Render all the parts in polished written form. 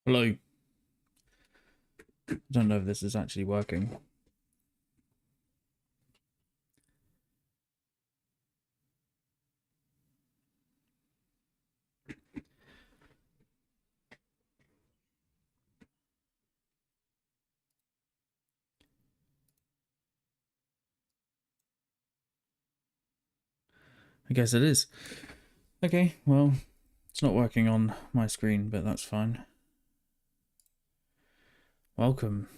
Hello. I don't know if this is actually working. I guess it is. Okay, well, it's not working on my screen, but that's fine. Welcome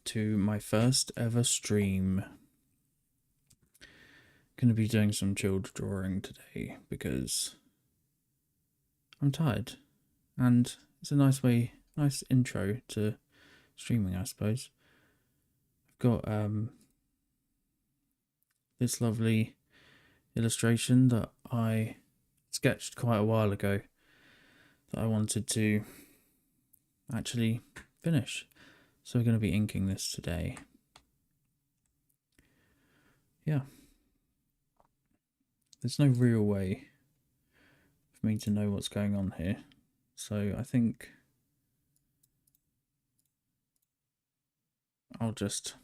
to my first ever stream. Gonna be doing some chilled drawing today because I'm tired. And it's a nice intro to streaming, I suppose. I've got this lovely illustration that I sketched quite a while ago that I wanted to actually finish. So we're going to be inking this today. Yeah. There's no real way for me to know what's going on here. So I think I'll just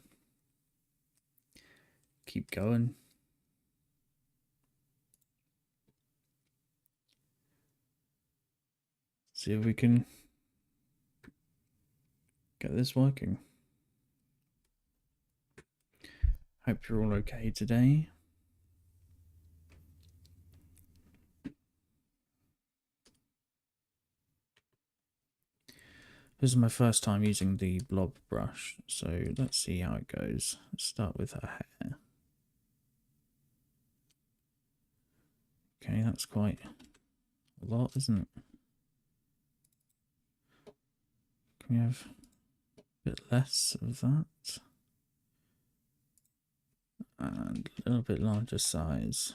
keep going. See if we can get this working. Hope you're all okay today. This is my first time using the blob brush, so let's see how it goes. Let's start with her hair. Okay, that's quite a lot, isn't it? Can we have a bit less of that? And a little bit larger size.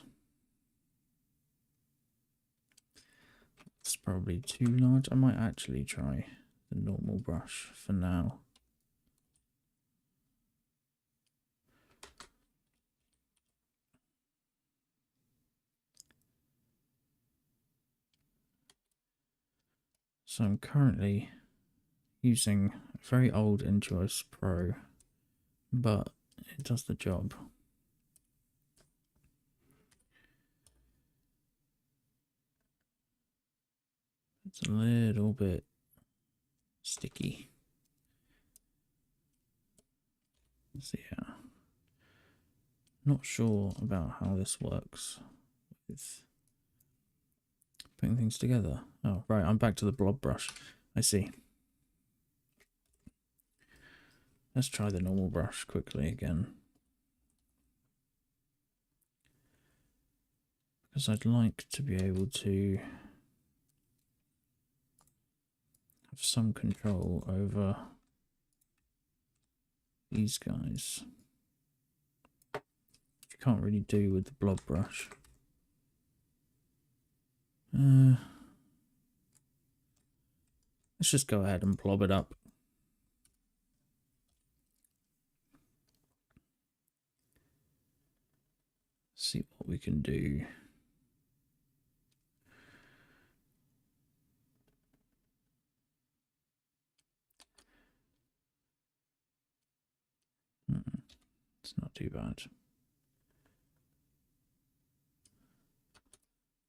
It's probably too large. I might actually try the normal brush for now. So I'm currently using a very old Intuos Pro, but it does the job. It's a little bit sticky. So yeah, not sure about how this works with putting things together. Oh, right, I'm back to the blob brush. I see. Let's try the normal brush quickly again. Because I'd like to be able to have some control over these guys. You can't really do with the blob brush. Let's just go ahead and blob it up. See what we can do. It's not too bad.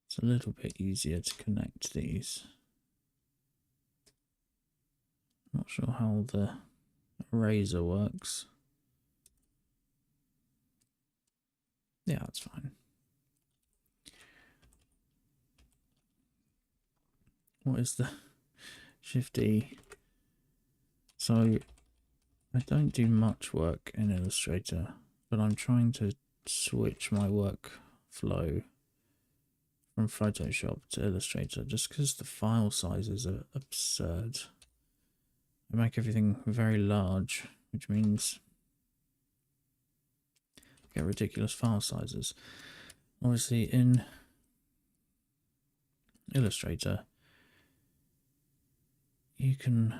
It's a little bit easier to connect these. Not sure how the eraser works. Yeah, that's fine. What is the Shift E? So I don't do much work in Illustrator, but I'm trying to switch my workflow from Photoshop to Illustrator just because the file sizes are absurd. I make everything very large, which means I get ridiculous file sizes. Obviously in Illustrator you can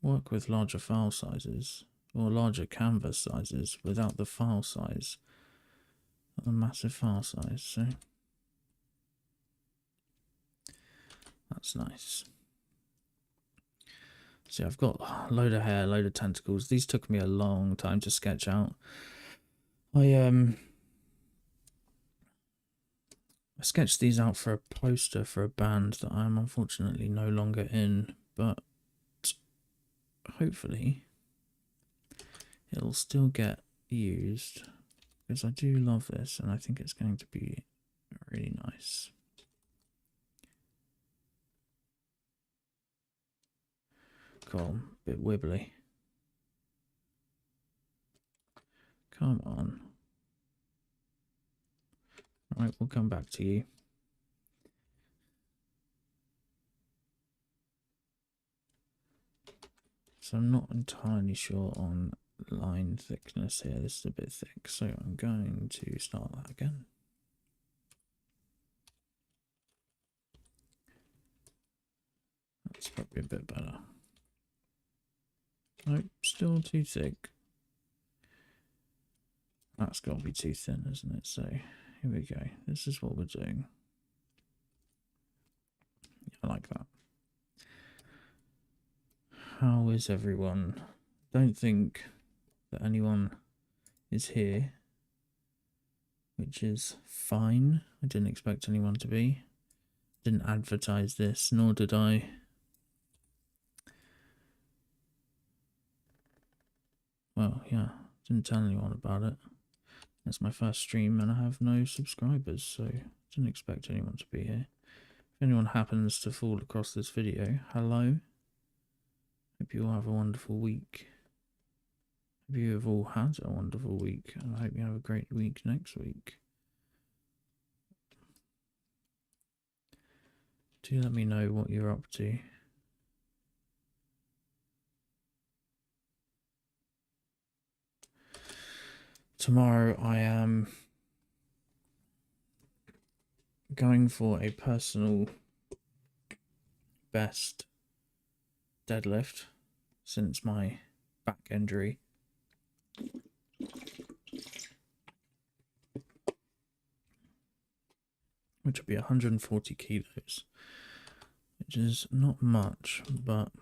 work with larger file sizes or larger canvas sizes without the file size, the massive file size, so that's nice. See, I've got a load of hair, a load of tentacles. These took me a long time to sketch out. I sketched these out for a poster for a band that I am unfortunately no longer in, but hopefully it'll still get used because I do love this and I think it's going to be really nice. Cool, bit wibbly. Come on. Right, we'll come back to you. So I'm not entirely sure on line thickness here. This is a bit thick, so I'm going to start that again. That's probably a bit better. Nope, still too thick. That's got to be too thin, isn't it? So here we go. This is what we're doing. I like that. How is everyone? Don't think that anyone is here, which is fine. I didn't expect anyone to be. Didn't advertise this, nor did I. Well, yeah, didn't tell anyone about it. It's my first stream and I have no subscribers, so didn't expect anyone to be here. If anyone happens to fall across this video, hello. Hope you all have a wonderful week. Hope you have all had a wonderful week, and I hope you have a great week next week. Do let me know what you're up to. Tomorrow I am going for a personal best deadlift since my back injury. Which will be 140 kilos, which is not much, but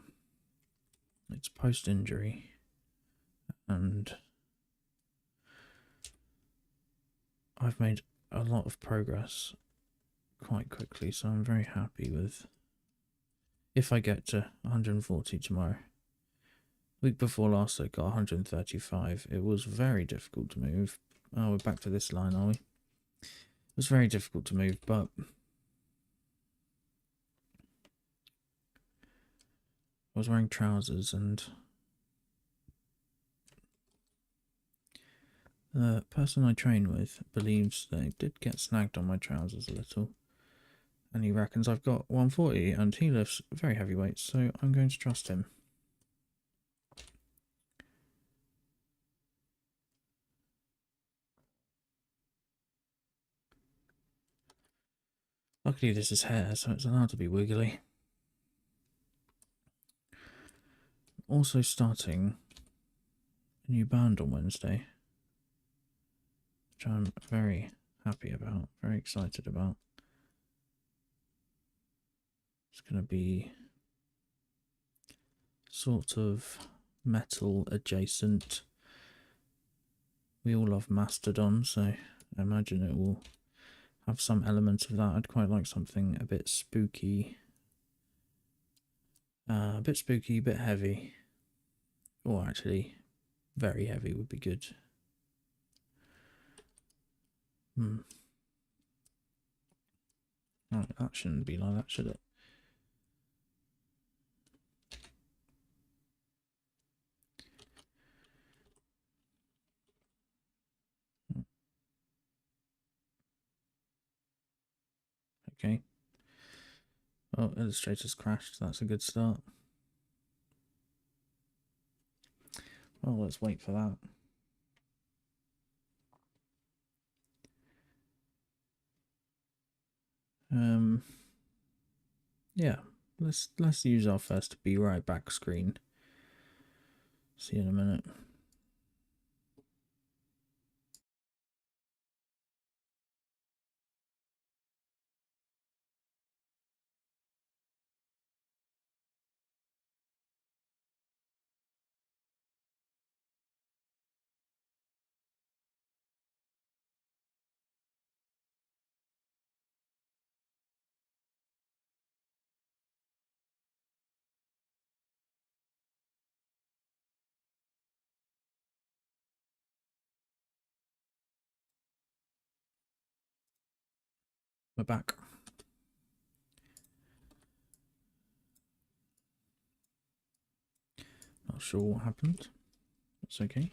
it's post-injury, and I've made a lot of progress quite quickly, so I'm very happy with if I get to 140 tomorrow. Week before last I got 135. It was very difficult to move. Oh, we're back to this line, are we? It was very difficult to move, but I was wearing trousers, and the person I train with believes they did get snagged on my trousers a little, and he reckons I've got 140, and he lifts very heavy weights, so I'm going to trust him. Luckily this is hair, so it's allowed to be wiggly. Also starting a new band on Wednesday, which I'm very happy about, very excited about. It's going to be sort of metal adjacent. We all love Mastodon, so I imagine it will have some element of that. I'd quite like something a bit spooky. A bit heavy. Or actually, very heavy would be good. Right, that shouldn't be like that, should it? Okay. Oh, Illustrator's crashed. That's a good start. Well, let's wait for that. Yeah, let's use our first be right back screen. See you in a minute. We're back. Not sure what happened. It's okay.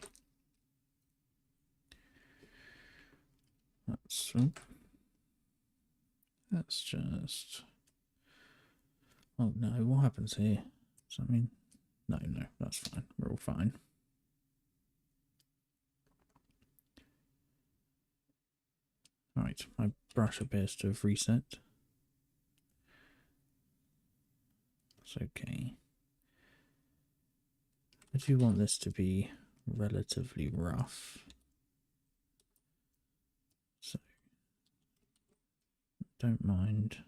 That's just. Oh no! What happens here? Does that mean? No, that's fine. We're all fine. Right, my brush appears to have reset. It's okay. I do want this to be relatively rough. So, don't mind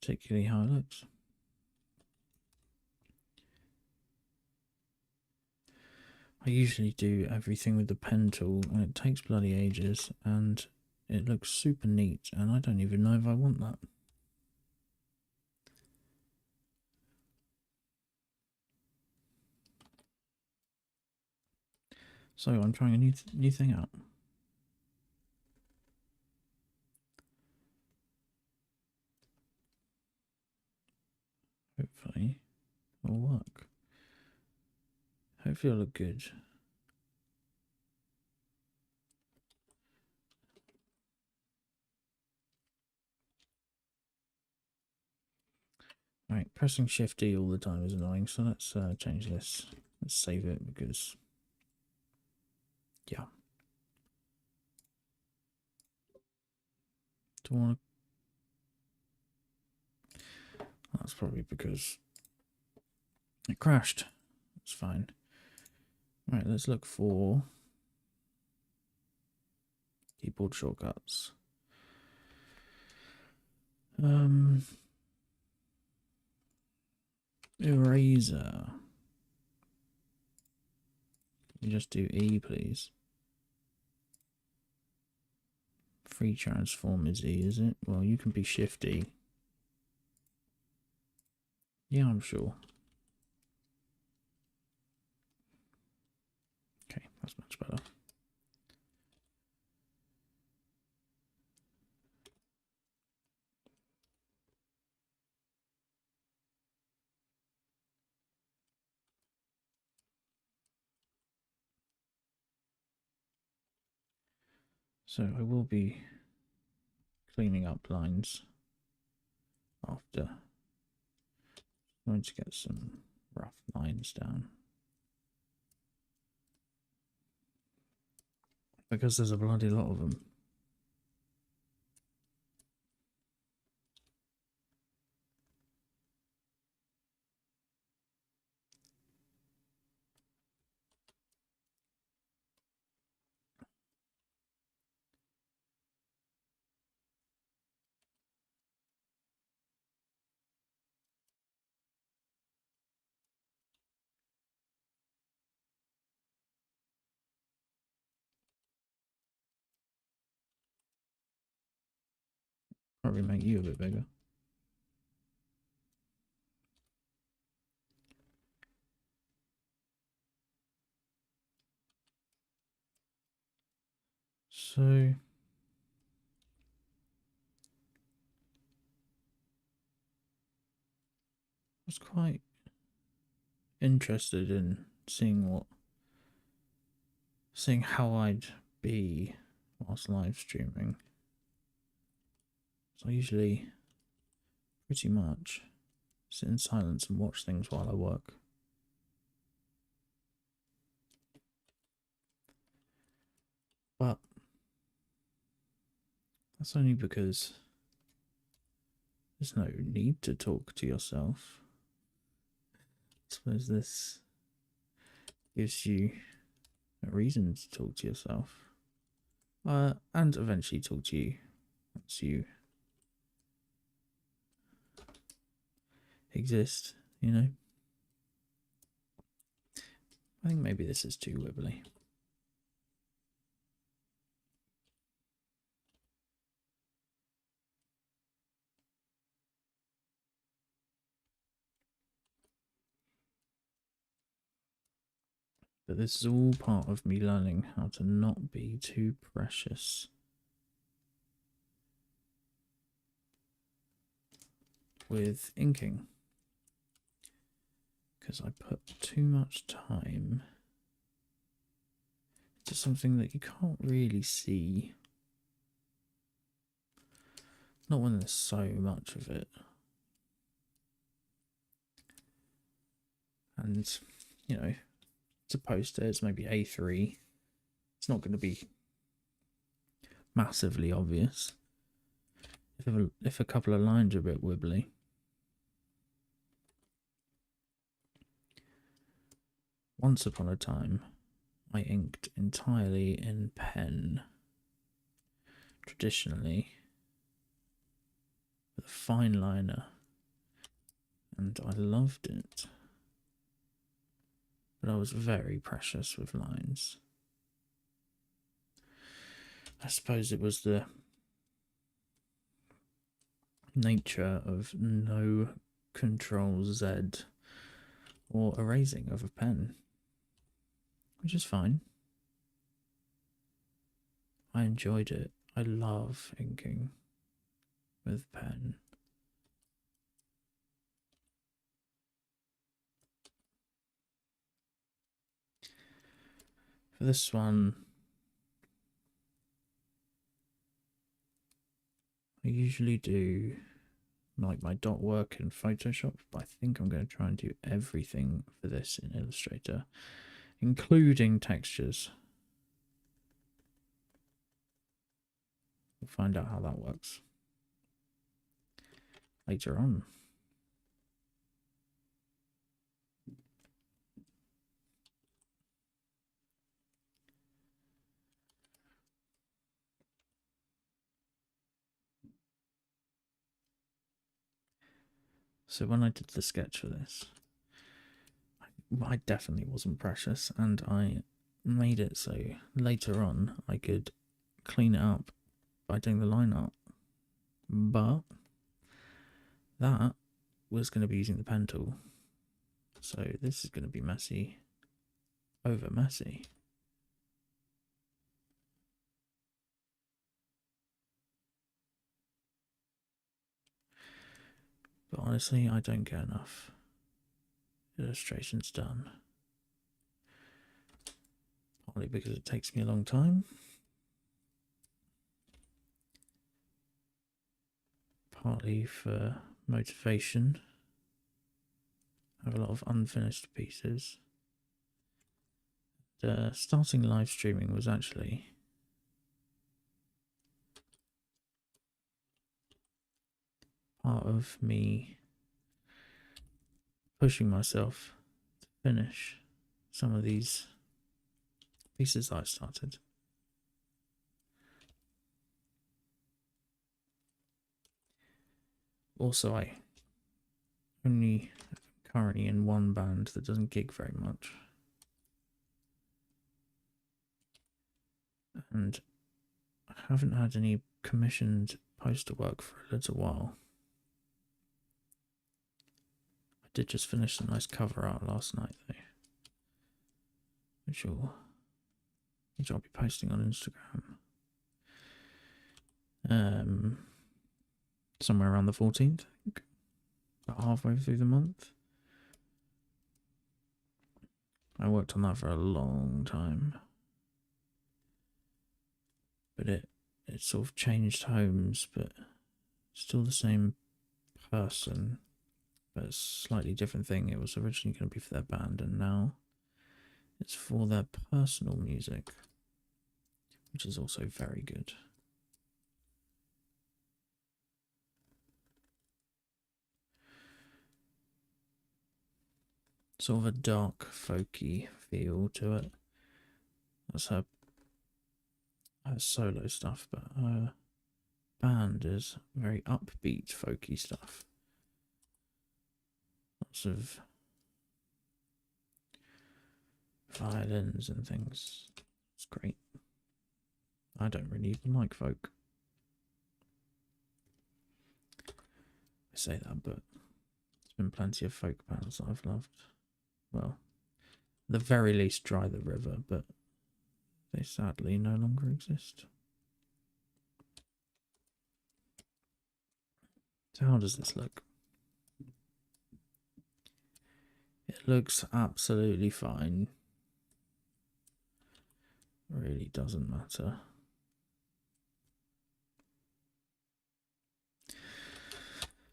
particularly how it looks. I usually do everything with the pen tool and it takes bloody ages and it looks super neat and I don't even know if I want that. So I'm trying a new thing out. Hopefully it'll work. Hopefully it'll look good. Right, pressing Shift D all the time is annoying, so let's change this. Let's save it because, yeah. Don't want to. That's probably because it crashed. It's fine. Right, let's look for keyboard shortcuts. Eraser. Can you just do E, please? Free transform is E, is it? Well, you can be Shift E. Yeah, I'm sure. Okay, that's much better. So I will be cleaning up lines after. I'm going to get some rough lines down. Because there's a bloody lot of them. Probably make you a bit bigger. So I was quite interested in seeing how I'd be whilst live streaming. So I usually pretty much sit in silence and watch things while I work. But that's only because there's no need to talk to yourself. I suppose this gives you a reason to talk to yourself. And eventually talk to you once you exist, you know? I think maybe this is too wibbly. But this is all part of me learning how to not be too precious. with inking. Because I put too much time into something that you can't really see. Not when there's so much of it. And, you know, it's a poster, it's maybe A3. It's not going to be massively obvious. If a couple of lines are a bit wibbly. Once upon a time, I inked entirely in pen. Traditionally, with a fine liner. And I loved it. But I was very precious with lines. I suppose it was the nature of no Control Z or erasing of a pen, which is fine. I enjoyed it. I love inking with pen. For this one, I usually do like my dot work in Photoshop, but I think I'm going to try and do everything for this in Illustrator, including textures. We'll find out how that works later on. So when I did the sketch for this, I definitely wasn't precious, and I made it so later on I could clean it up by doing the line art. But that was going to be using the pen tool. So this is going to be messy over messy. But honestly, I don't get enough illustrations done. Partly because it takes me a long time. Partly for motivation. I have a lot of unfinished pieces. Starting live streaming was actually part of me pushing myself to finish some of these pieces I started. Also, I only currently in one band that doesn't gig very much. And I haven't had any commissioned poster work for a little while. I did just finish a nice cover art last night though, which I'll be posting on Instagram. Somewhere around the 14th, I think. About halfway through the month. I worked on that for a long time. But it sort of changed homes, but still the same person, but a slightly different thing. It was originally going to be for their band, and now it's for their personal music, which is also very good. Sort of a dark, folky feel to it. That's her solo stuff, but her band is very upbeat, folky stuff. Lots of violins and things. It's great. I don't really even like folk. I say that, but there's been plenty of folk bands that I've loved. Well, at the very least, Dry the River, but they sadly no longer exist. So how does this look? looks absolutely fine. Really doesn't matter.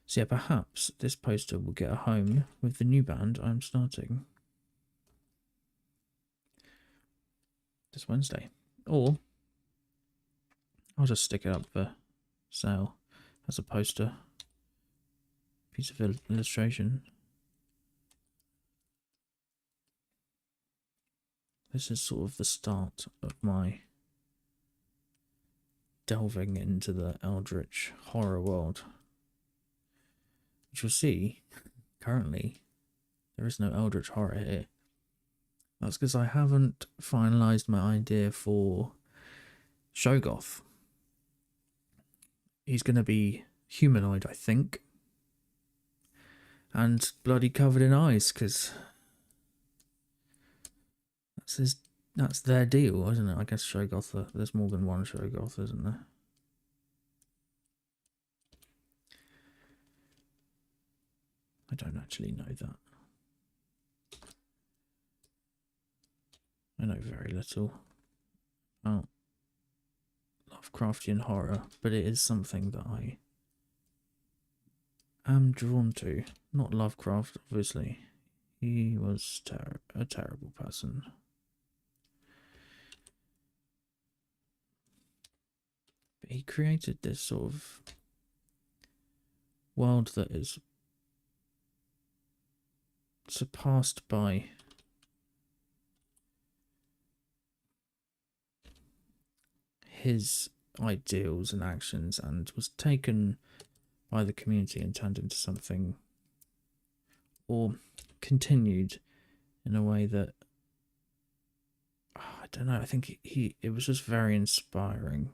So yeah, perhaps this poster will get a home with the new band I'm starting this Wednesday. Or I'll just stick it up for sale as a poster, piece of illustration. This is sort of the start of my delving into the eldritch horror world. Which you'll see, currently, there is no eldritch horror here. That's because I haven't finalised my idea for Shoggoth. He's going to be humanoid, I think. And bloody covered in eyes, because that's their deal, isn't it? I guess Shoggoth, there's more than one Shoggoth, isn't there? I don't actually know that. I know very little about Lovecraftian horror, but it is something that I am drawn to. Not Lovecraft, obviously. He was a terrible person. But he created this sort of world that is surpassed by his ideals and actions, and was taken by the community and turned into something, or continued in a way that, I don't know, I think it was just very inspiring.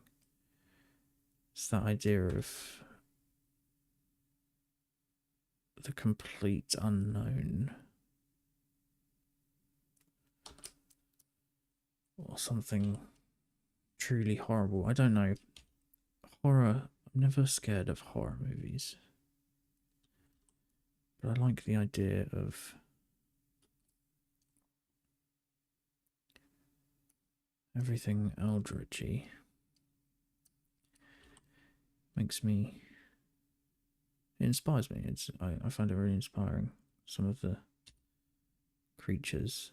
It's that idea of the complete unknown, or something truly horrible. I don't know. Horror, I'm never scared of horror movies. But I like the idea of everything eldritchy. Makes me... It inspires me. I find it really inspiring. Some of the creatures,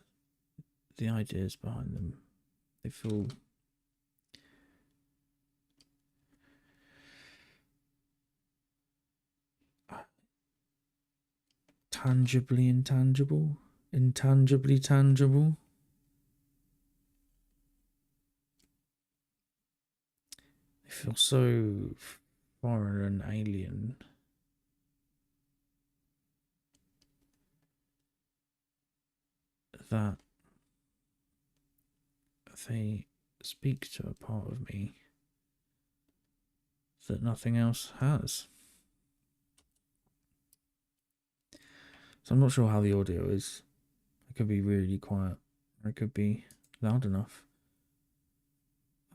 the ideas behind them, they feel tangibly intangible, intangibly tangible. They feel so foreign and alien. That they speak to a part of me that nothing else has. So I'm not sure how the audio is. It could be really quiet, or it could be loud enough.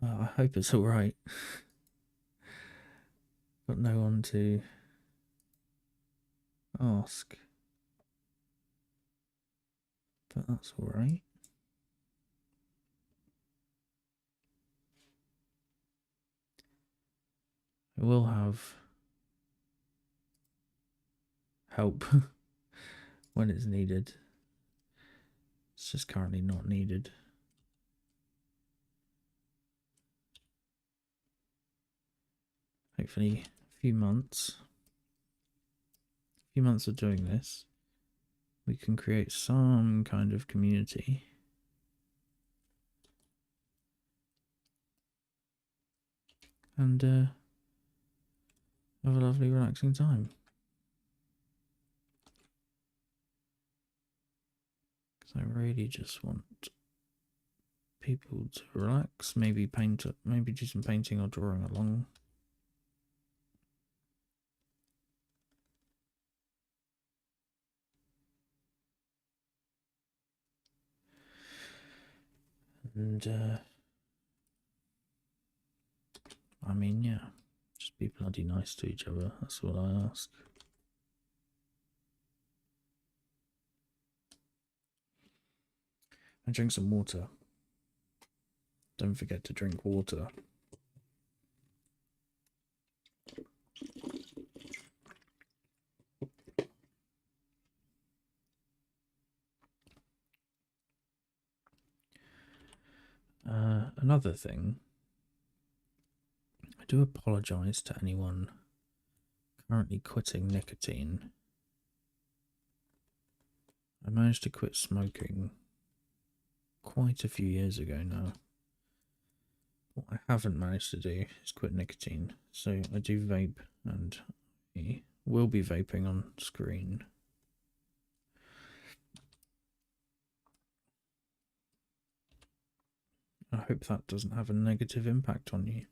I hope it's alright. Got no one to ask. But that's alright. I will have help when it's needed. It's just currently not needed. Hopefully a few months of doing this, we can create some kind of community. And have a lovely relaxing time. Because I really just want people to relax, maybe paint, maybe do some painting or drawing along. And I mean, yeah, just be bloody nice to each other. That's what I ask. And drink some water. Don't forget to drink water. Another thing, I do apologise to anyone currently quitting nicotine. I managed to quit smoking quite a few years ago now. What I haven't managed to do is quit nicotine, so I do vape, and I will be vaping on screen. I hope that doesn't have a negative impact on you,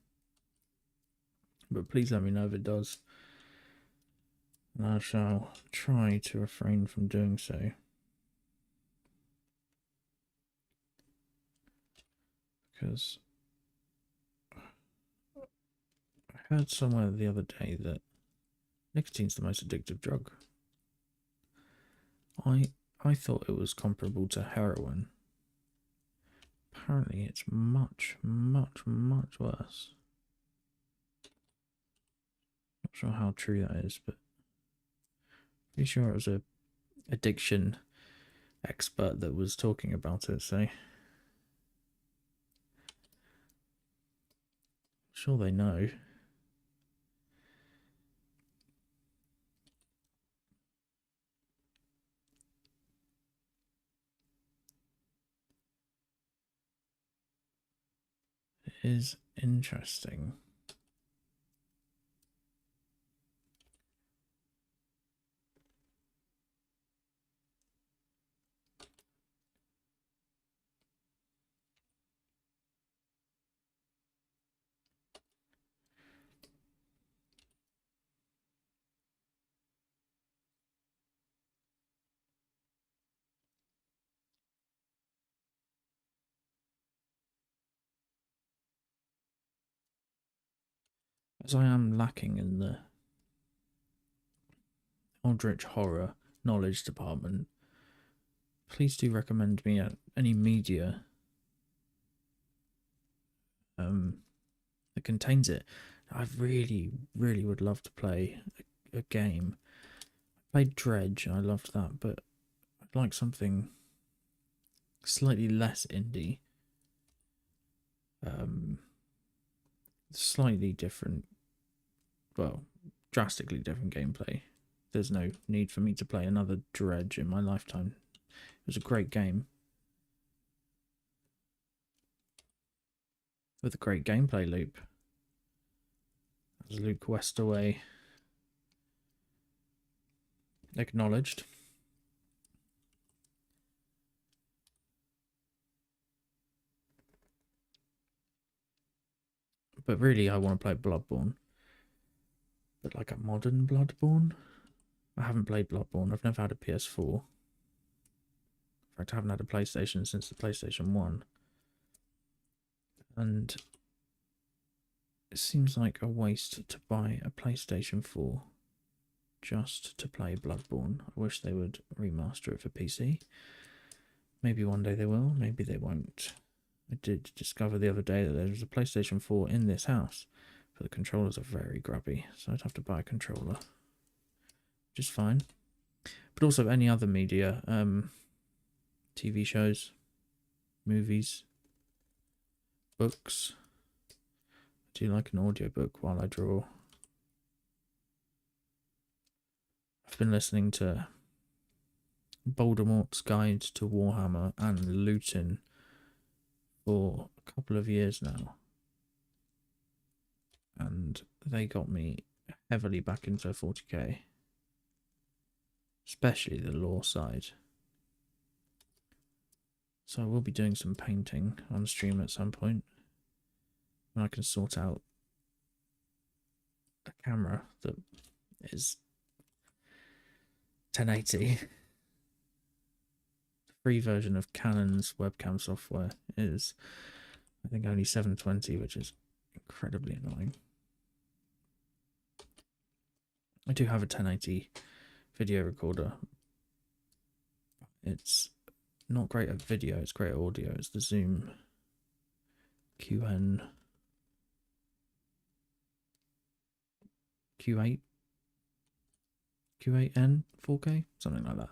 but please let me know if it does, and I shall try to refrain from doing so. Because I heard somewhere the other day that nicotine's the most addictive drug. I thought it was comparable to heroin. Apparently it's much, much, much worse. Not sure how true that is, but pretty sure it was a addiction expert that was talking about it, so sure they know. It is interesting. As I am lacking in the Eldritch Horror knowledge department, please do recommend me any media that contains it. I really, really would love to play a game. I played Dredge and I loved that, but I'd like something slightly less indie. Slightly different, well, drastically different gameplay. There's no need for me to play another Dredge in my lifetime. It was a great game with a great gameplay loop. As Luke Westaway acknowledged. But really, I want to play Bloodborne. But like a modern Bloodborne? I haven't played Bloodborne. I've never had a PS4. In fact, I haven't had a PlayStation since the PlayStation 1. And it seems like a waste to buy a PlayStation 4 just to play Bloodborne. I wish they would remaster it for PC. Maybe one day they will, maybe they won't. I did discover the other day that there was a PlayStation 4 in this house, but the controllers are very grubby, so I'd have to buy a controller, which is fine. But also any other media, TV shows, movies, books. I do like an audiobook while I draw. I've been listening to Voldemort's Guide to Warhammer and Luton for a couple of years now, and they got me heavily back into 40k, especially the lore side. So I will be doing some painting on stream at some point when I can sort out a camera that is 1080. The free version of Canon's webcam software is, I think, only 720, which is incredibly annoying. I do have a 1080 video recorder. It's not great at video, it's great at audio. It's the Zoom QN Q8 Q8N 4K, something like that.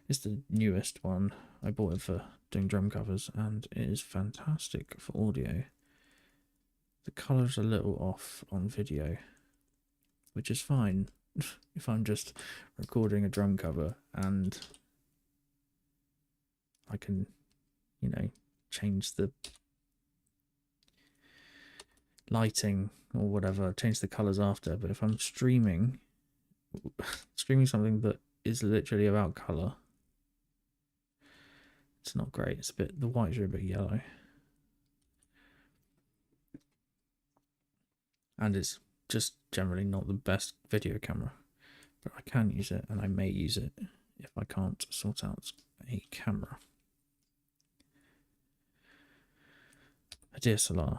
It's the newest one. I bought it for doing drum covers, and it is fantastic for audio. The colour's a little off on video, which is fine if I'm just recording a drum cover and I can, you know, change the lighting or whatever, change the colours after. But if I'm streaming something that is literally about colour, it's not great. It's a bit, the whites are a bit yellow. And it's just generally not the best video camera. But I can use it, and I may use it if I can't sort out a camera. A DSLR. I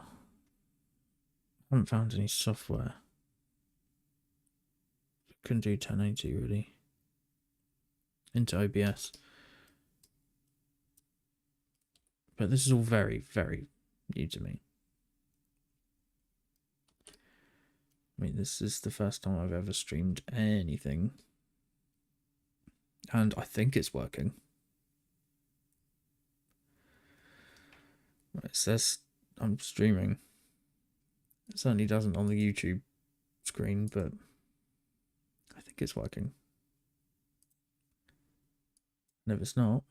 haven't found any software. Couldn't do 1080 really. Into OBS. But this is all very, very new to me. I mean, this is the first time I've ever streamed anything. And I think it's working. It says I'm streaming. It certainly doesn't on the YouTube screen, but I think it's working. And if it's not,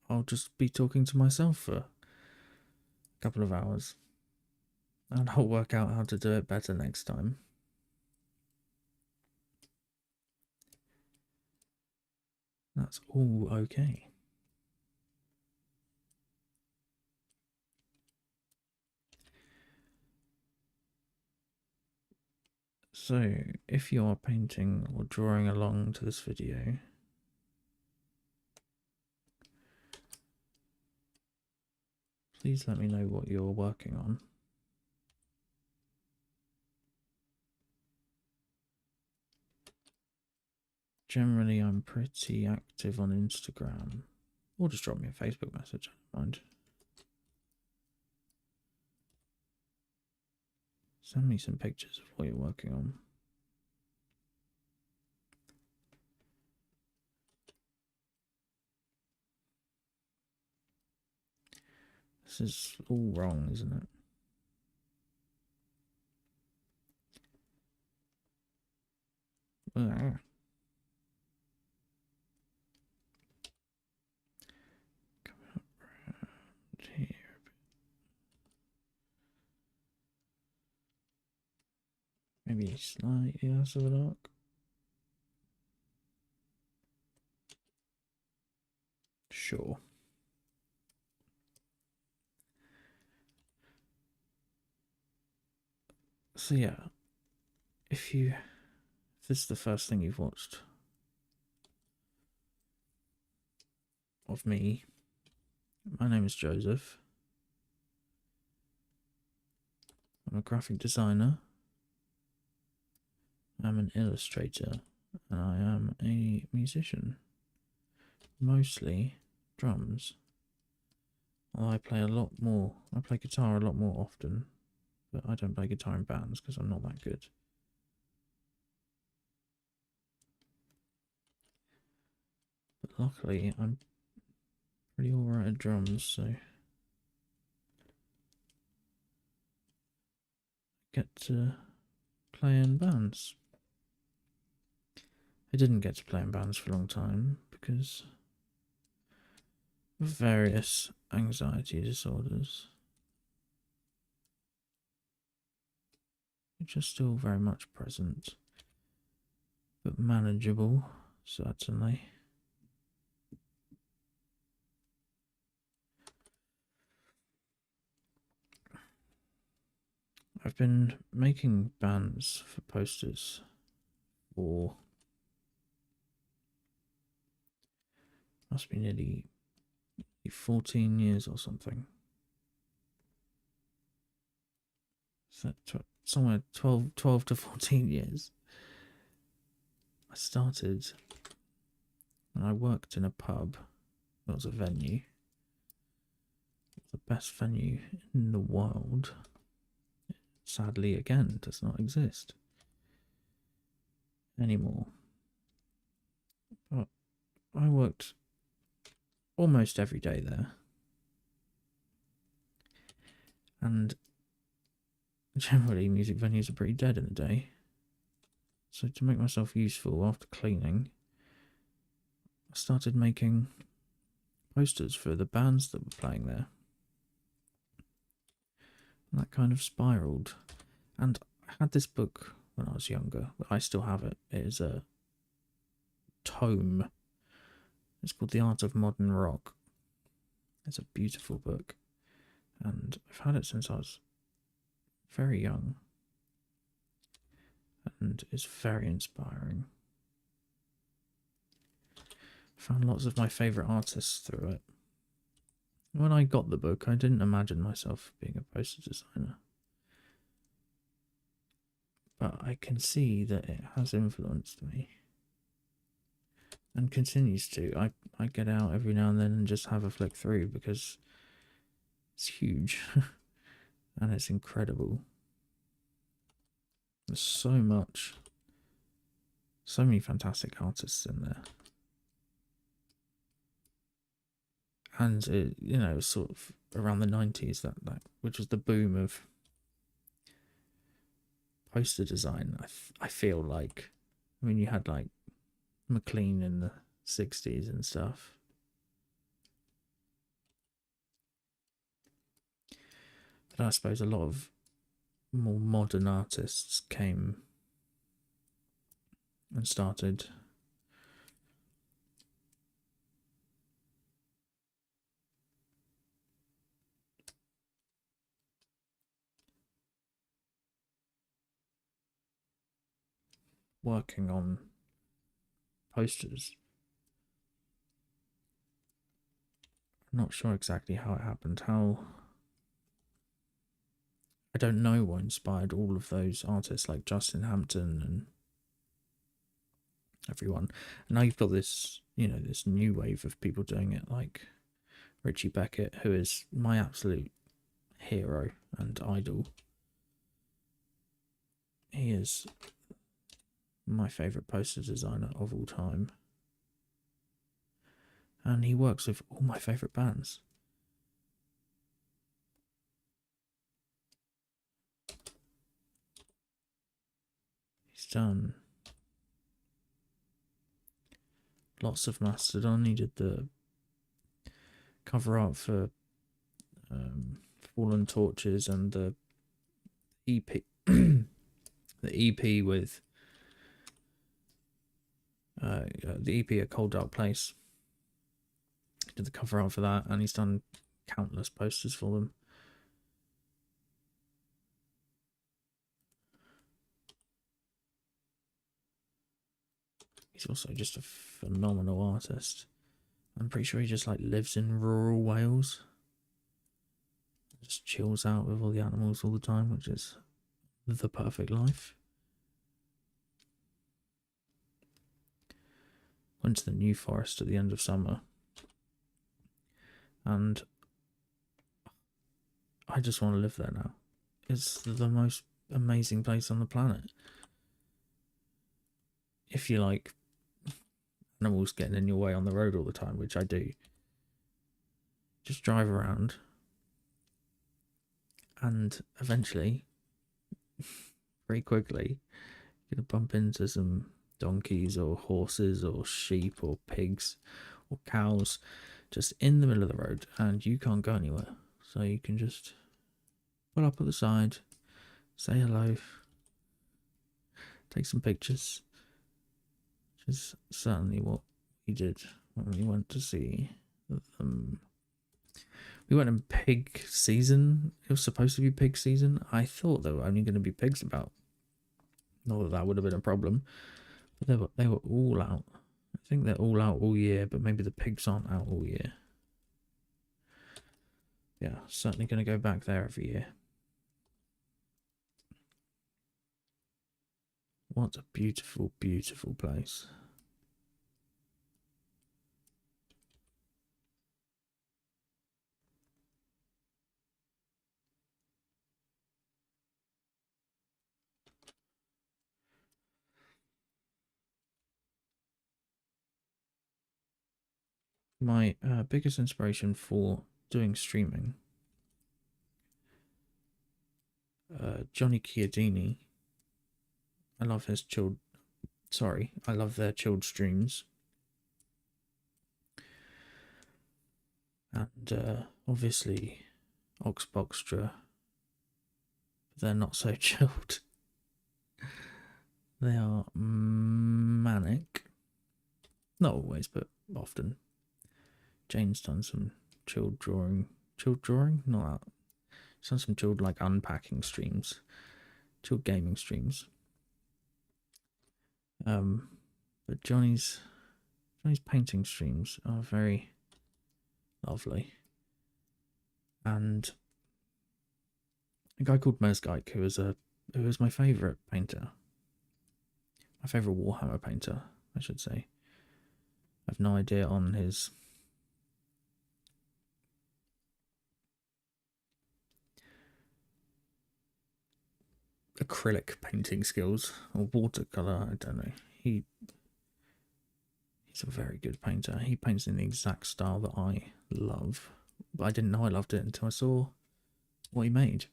I'll just be talking to myself for a couple of hours. And I'll work out how to do it better next time. That's all okay. So, if you are painting or drawing along to this video, please let me know what you're working on. Generally, I'm pretty active on Instagram. Or just drop me a Facebook message, I don't mind. Send me some pictures of what you're working on. This is all wrong, isn't it? Ah. Coming up around here. Maybe slightly less of a dark. Sure. So yeah, if this is the first thing you've watched of me, my name is Joseph. I'm a graphic designer. I'm an illustrator, and I am a musician. Mostly drums. I play a lot more. I play guitar a lot more often, but I don't play guitar in bands because I'm not that good. But luckily, I'm pretty alright at drums, so I get to play in bands. I didn't get to play in bands for a long time because of various anxiety disorders, which are still very much present, but manageable, certainly. I've been making bands for posters for must be nearly 14 years or something. So somewhere 12 to 14 years. I started And I worked in a pub. It was a venue. The best venue in the world. Sadly, again, does not exist anymore. But I worked almost every day there. And generally, music venues are pretty dead in the day. So to make myself useful after cleaning, I started making posters for the bands that were playing there. And that kind of spiraled. And I had this book when I was younger. I still have it. It is a tome. It's called The Art of Modern Rock. It's a beautiful book. And I've had it since I was very young. And it's very inspiring. I found lots of my favourite artists through it. When I got the book, I didn't imagine myself being a poster designer. But I can see that it has influenced me. And continues to. I get out every now and then and just have a flick through because it's huge. And it's incredible. There's so much. So many fantastic artists in there. And it, you know, sort of around the 90s, that which was the boom of poster design. I feel like, I mean, you had like McLean in the 60s and stuff. But I suppose a lot of more modern artists came and started working on posters. I'm not sure exactly how it happened. I don't know what inspired all of those artists like Justin Hampton and everyone. And now you've got this, you know, this new wave of people doing it, like Richie Beckett, who is my absolute hero and idol. He is my favourite poster designer of all time. And he works with all my favourite bands. He's done lots of Mastodon. He did the cover art for Fallen Torches and the EP, the EP with the EP A Cold Dark Place. He did the cover art for that, and he's done countless posters for them. He's also just a phenomenal artist. I'm pretty sure he just like lives in rural Wales. Just chills out with all the animals all the time, which is the perfect life. Went to the New Forest at the end of summer, and I just want to live there now. It's the most amazing place on the planet. If you like animals getting in your way on the road all the time, which I do, just drive around and eventually, very quickly, you're going to bump into some donkeys or horses or sheep or pigs or cows just in the middle of the road, and you can't go anywhere. So you can just pull up at the side, say hello, take some pictures, which is certainly what we did when we went to see them. We went in pig season. It was supposed to be pig season. I thought there were only going to be pigs about. Not that that would have been a problem, but they were all out. I think they're all out all year, but maybe the pigs aren't out all year. Yeah, certainly going to go back there every year. What a beautiful, beautiful place. My biggest inspiration for doing streaming, Johnny Chiodini. I love his chilled. Sorry, I love their chilled streams. And obviously Oxboxtra, they're not so chilled. They are manic. Not always, but often. Jane's done some chilled drawing. Chilled drawing? Not that. She's done some chilled, like, unpacking streams. Chilled gaming streams. But Johnny's painting streams are very lovely. And a guy called Mezgike, who was my favourite painter. My favourite Warhammer painter, I should say. I have no idea on his acrylic painting skills or watercolor. I don't know. He's a very good painter. He paints in the exact style that I love, but I didn't know I loved it until I saw what he made.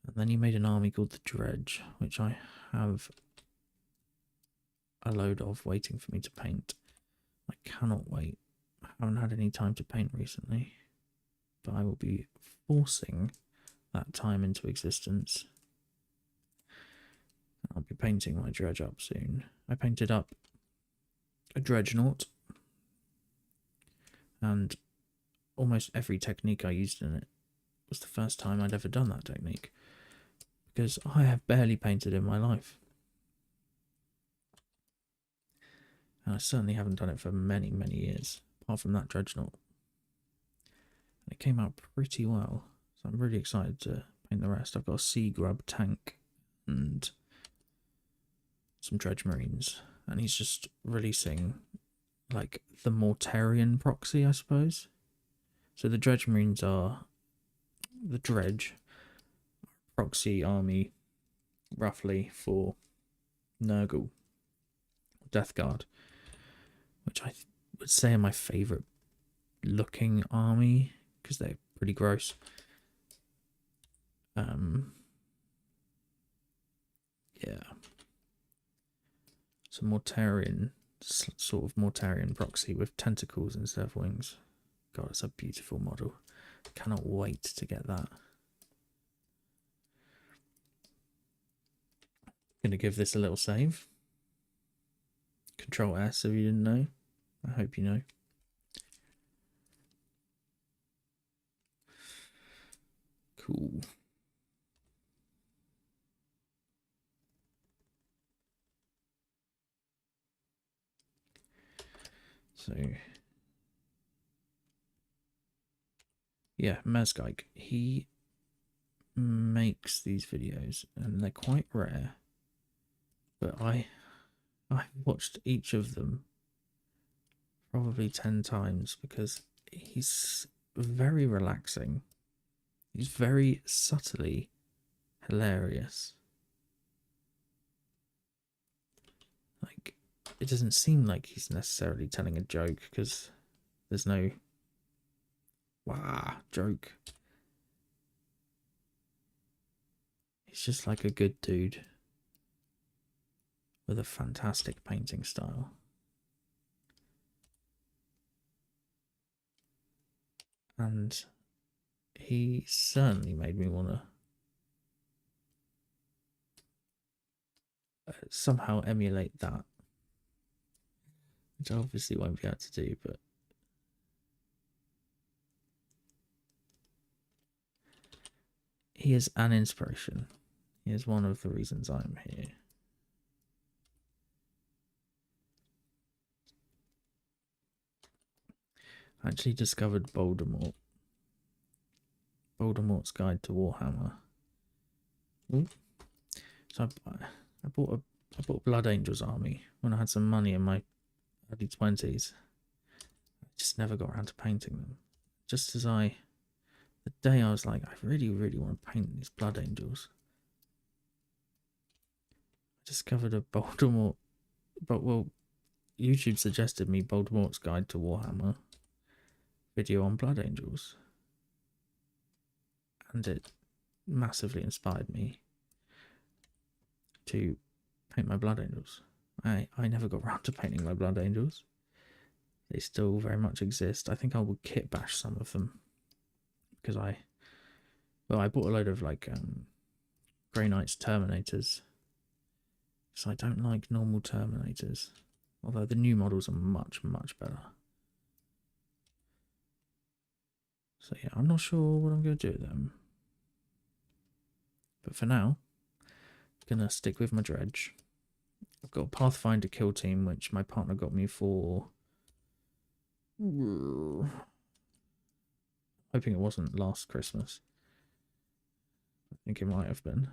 And then he made an army called the Dredge, which I have a load of waiting for me to paint. I cannot wait. I haven't had any time to paint recently, but I will be forcing that time into existence. I'll be painting my Dredge up soon. I painted up a Dreadnought, and almost every technique I used in it was the first time I'd ever done that technique, because I have barely painted in my life. And I certainly haven't done it for many, many years, apart from that Dreadnought. And it came out pretty well, so I'm really excited to paint the rest. I've got a Sea Grub tank and some Dredge Marines, and he's just releasing, like, the Mortarian proxy, I suppose. So the Dredge Marines are the Dredge proxy army, roughly, for Nurgle, Death Guard, which I would say are my favourite looking army, because they're pretty gross. Yeah. So Mortarian, sort of Mortarian proxy with tentacles instead of wings. God, it's a beautiful model. Cannot wait to get that. Gonna give this a little save. Control S if you didn't know. I hope you know. Cool. So yeah, Mezgike, he makes these videos and they're quite rare, but I watched each of them probably 10 times because he's very relaxing. He's very subtly hilarious. Like, it doesn't seem like he's necessarily telling a joke because there's no joke. He's just like a good dude with a fantastic painting style. And he certainly made me want to somehow emulate that, which I obviously won't be able to do, but he is an inspiration. He is one of the reasons I'm here. I actually discovered Voldemort's Guide to Warhammer. Ooh. So I bought Blood Angel's army when I had some money in my early 20s. I just never got around to painting them. Just as the day I was like, I really, really want to paint these Blood Angels, I discovered a Voldemort, but well, YouTube suggested me Voldemort's Guide to Warhammer video on Blood Angels, and it massively inspired me to paint my Blood Angels. I never got around to painting my Blood Angels. They still very much exist. I think I will kit bash some of them because I bought a load of like Grey Knights Terminators, so I don't like normal Terminators, although the new models are much better. So yeah, I'm not sure what I'm going to do with them, but for now I'm going to stick with my dredge. I've got a Pathfinder kill team which my partner got me for, hoping it wasn't last Christmas. I think it might have been.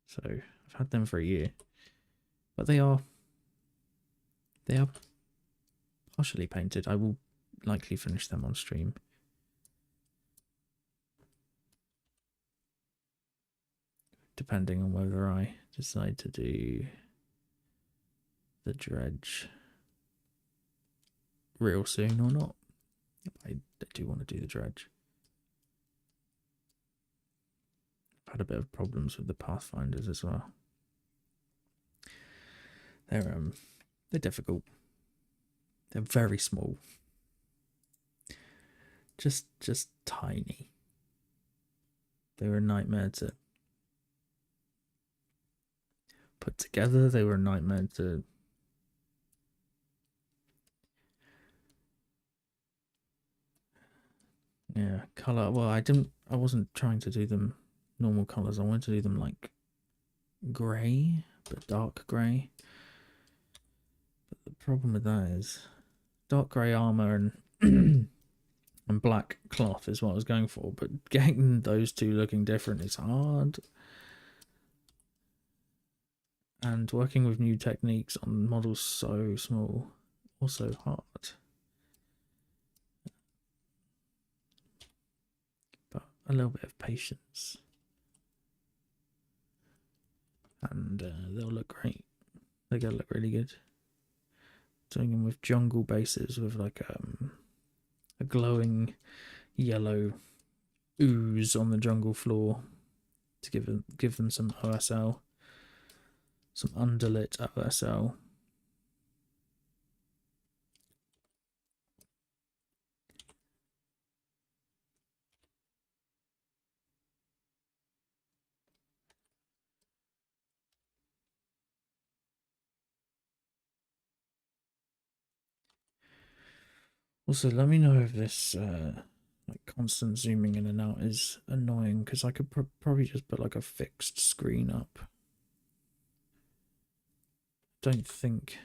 So I've had them for a year, but they are partially painted. I will likely finish them on stream. Depending on whether I decide to do the dredge real soon or not. I do want to do the dredge. I've had a bit of problems with the Pathfinders as well. They're difficult. They're very small. Just tiny. They were a nightmare to put together. They were a nightmare to colour. Well, I wasn't trying to do them normal colours. I wanted to do them like grey, but dark grey. But the problem with that is dark grey armour and and black cloth is what I was going for, but getting those two looking different is hard. And working with new techniques on models so small, also hard. But a little bit of patience, and they'll look great. They're gonna look really good. Doing them with jungle bases with like a glowing yellow ooze on the jungle floor to give them some OSL, some underlit OSL. Also, let me know if this like constant zooming in and out is annoying, because I could probably just put like a fixed screen up. Don't think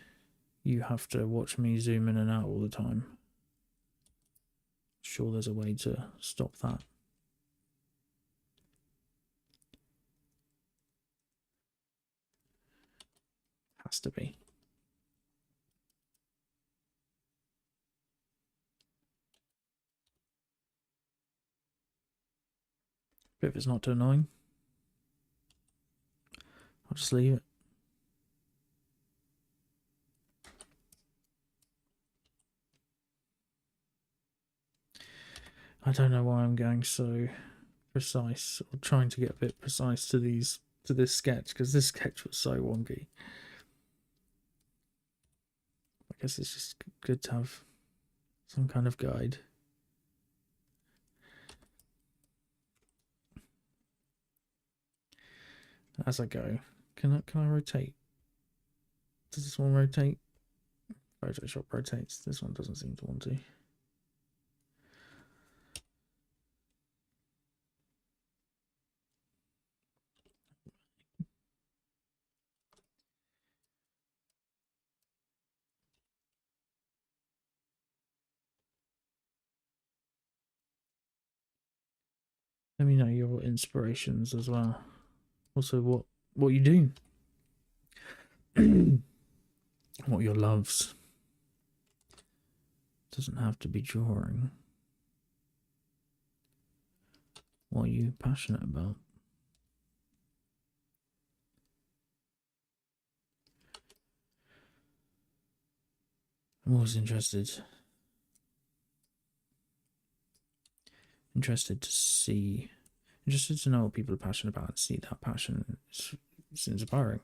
you have to watch me zoom in and out all the time. Sure, there's a way to stop that. Has to be. But if it's not too annoying, I'll just leave it. I don't know why I'm going so precise, or trying to get a bit precise to this sketch, because this sketch was so wonky. I guess it's just good to have some kind of guide. As I go, can I rotate? Does this one rotate? Photoshop rotates. This one doesn't seem to want to. Let me know your inspirations as well. Also, what you do, what your loves. Doesn't have to be drawing. What are you passionate about? I'm always interested to know what people are passionate about and see that passion. It's inspiring.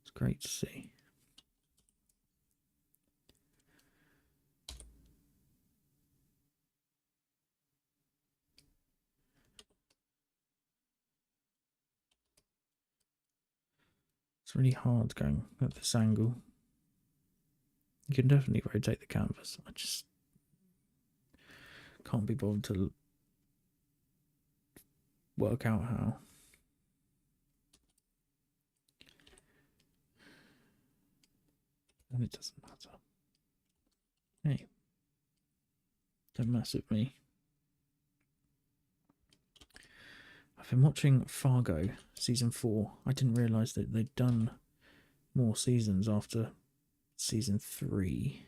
It's great to see. It's really hard going at this angle. You can definitely rotate the canvas. I just can't be bothered to work out how. And it doesn't matter. Hey, don't mess with me. I've been watching Fargo season 4. I didn't realise that they'd done more seasons after season 3,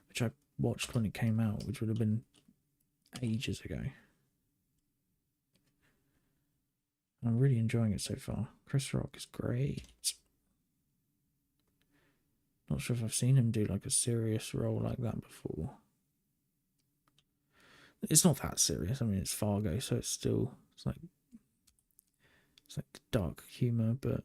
which I watched when it came out, which would have been ages ago. I'm really enjoying it so far. Chris Rock is great. Not sure if I've seen him do like a serious role like that before. It's not that serious. I mean, it's Fargo, so it's like dark humor, but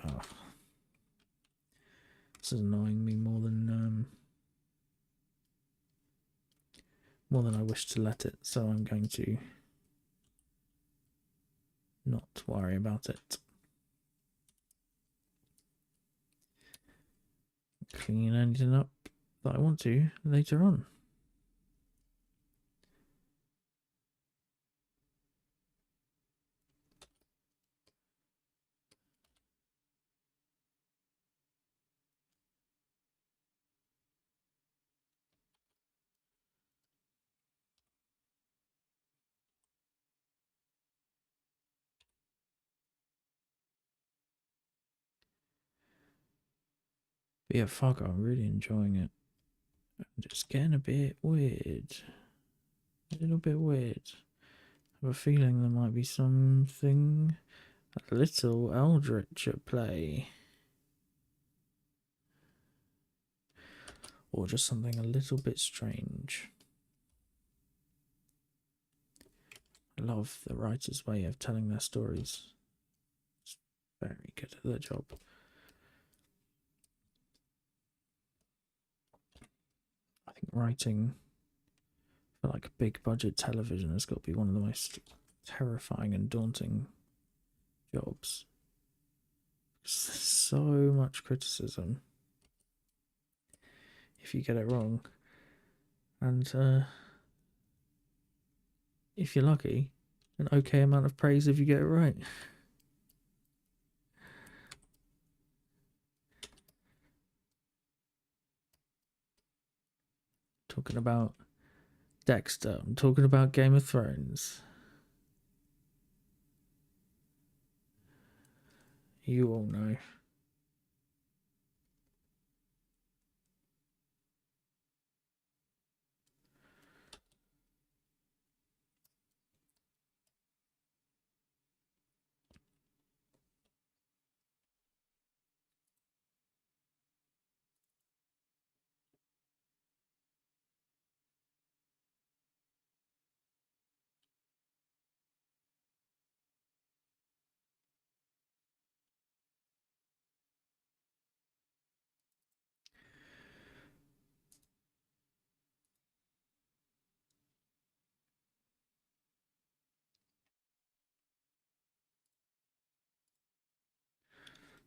oh, this is annoying me more than I wish to let it. So I'm going to not worry about it. Clean anything up that I want to later on. But yeah, Fargo, I'm really enjoying it. I'm just getting a bit weird. A little bit weird. I have a feeling there might be something a little eldritch at play. Or just something a little bit strange. I love the writer's way of telling their stories. It's very good at their job. I think writing for like big budget television has got to be one of the most terrifying and daunting jobs. There's so much criticism if you get it wrong, and if you're lucky, an okay amount of praise if you get it right. Talking about Dexter, I'm talking about Game of Thrones. You all know.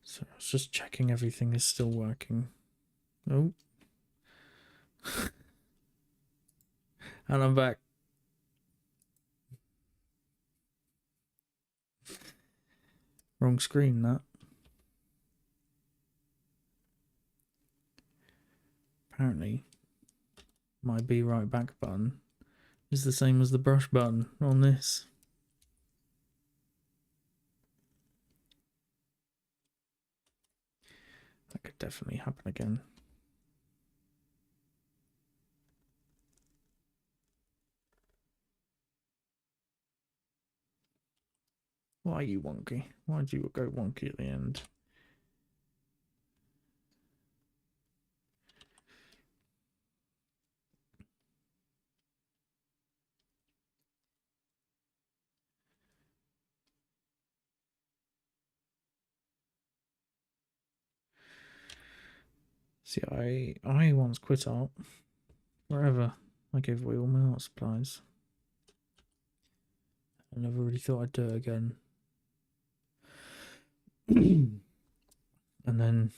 So I was just checking everything is still working. Oh. And I'm back. Wrong screen, that. Apparently, my be right back button is the same as the brush button on this. That could definitely happen again. Why are you wonky? Why did you go wonky at the end? See, I once quit art. Wherever I gave away all my art supplies. I never really thought I'd do it again. And then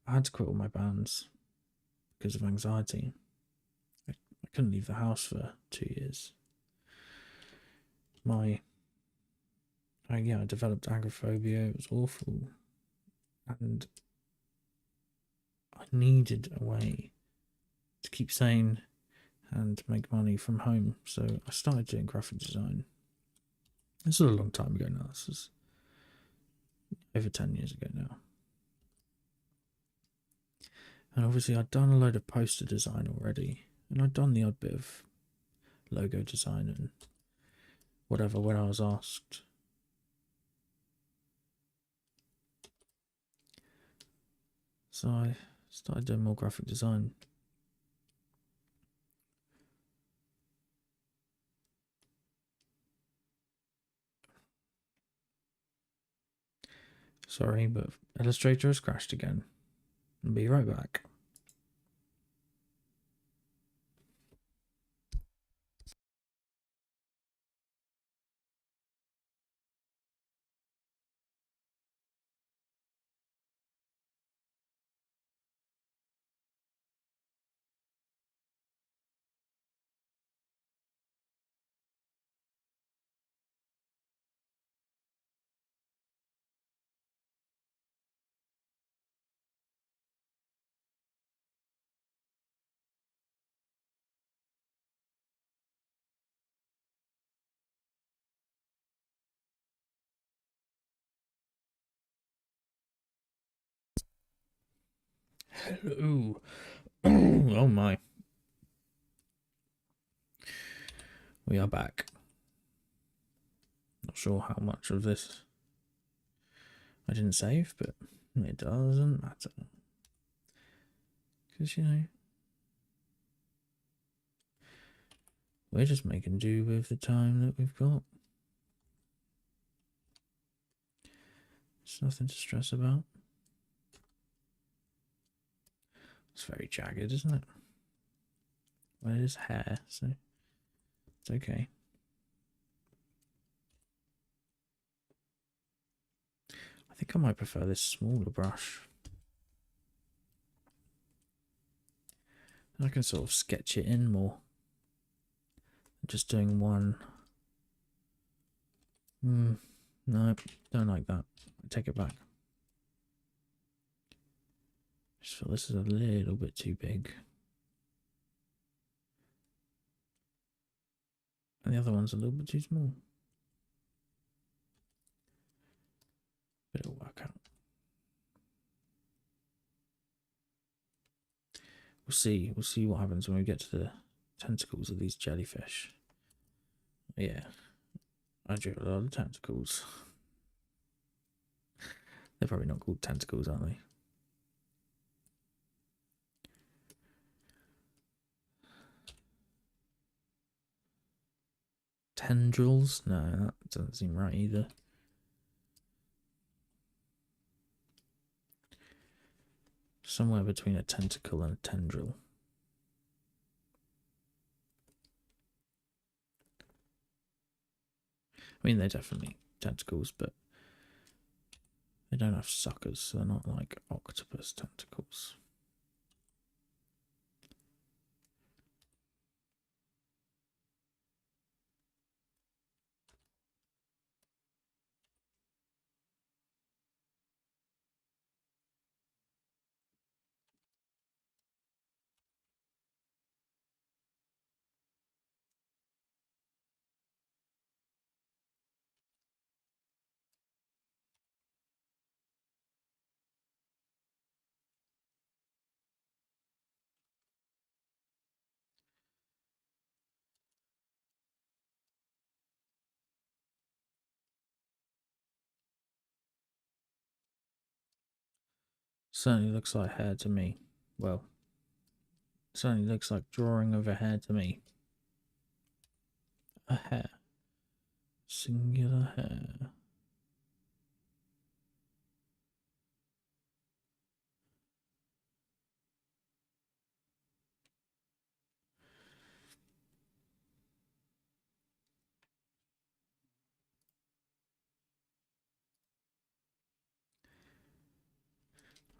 I had to quit all my bands because of anxiety. I couldn't leave the house for 2 years. I developed agoraphobia. It was awful. And I needed a way to keep sane and make money from home. So I started doing graphic design. This was a long time ago now. This is over 10 years ago now. And obviously I'd done a load of poster design already. And I'd done the odd bit of logo design and whatever when I was asked. So I started doing more graphic design. Sorry, but Illustrator has crashed again. I'll be right back. Hello. Oh my. We are back. Not sure how much of this I didn't save, but it doesn't matter. Because, we're just making do with the time that we've got. It's nothing to stress about. It's very jagged, isn't it? Well, it is hair, so it's okay. I think I might prefer this smaller brush. I can sort of sketch it in more. Just doing one. No, don't like that. I take it back. I just feel this is a little bit too big. And the other one's a little bit too small. But it'll work out. We'll see. We'll see what happens when we get to the tentacles of these jellyfish. Yeah. I drew a lot of tentacles. They're probably not called tentacles, aren't they? Tendrils? No, that doesn't seem right either. Somewhere between a tentacle and a tendril. I mean, they're definitely tentacles, but they don't have suckers, so they're not like octopus tentacles. Certainly looks like hair to me. Well, certainly looks like drawing of a hair to me. A hair. Singular hair.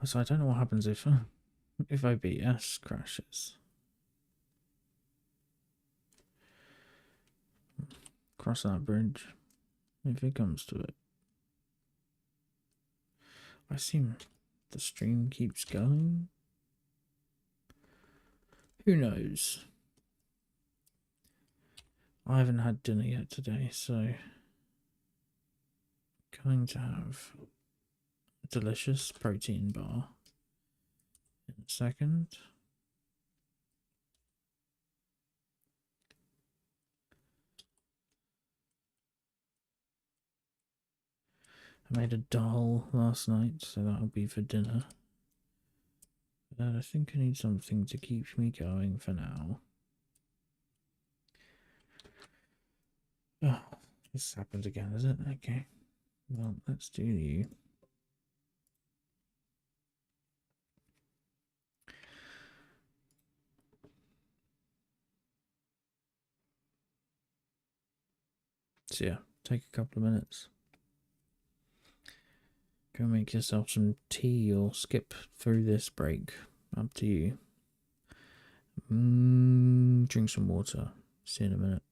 So I don't know what happens if OBS crashes. Cross that bridge if it comes to it. I assume the stream keeps going. Who knows? I haven't had dinner yet today, so going to have a delicious protein bar in a second. I made a dal last night, so that'll be for dinner. But I think I need something to keep me going for now. Oh, this happened again, is it? Okay. Well, let's do you. So yeah, take a couple of minutes. Go make yourself some tea or skip through this break. Up to you. Drink some water. See you in a minute.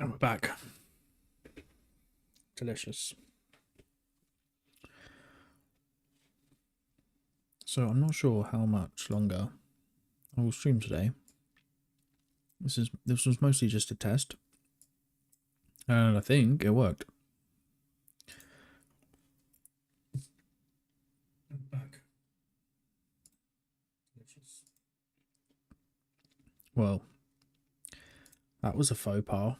And we're back. Delicious. So I'm not sure how much longer I will stream today. This was mostly just a test, and I think it worked. I'm back. Delicious. Well, that was a faux pas.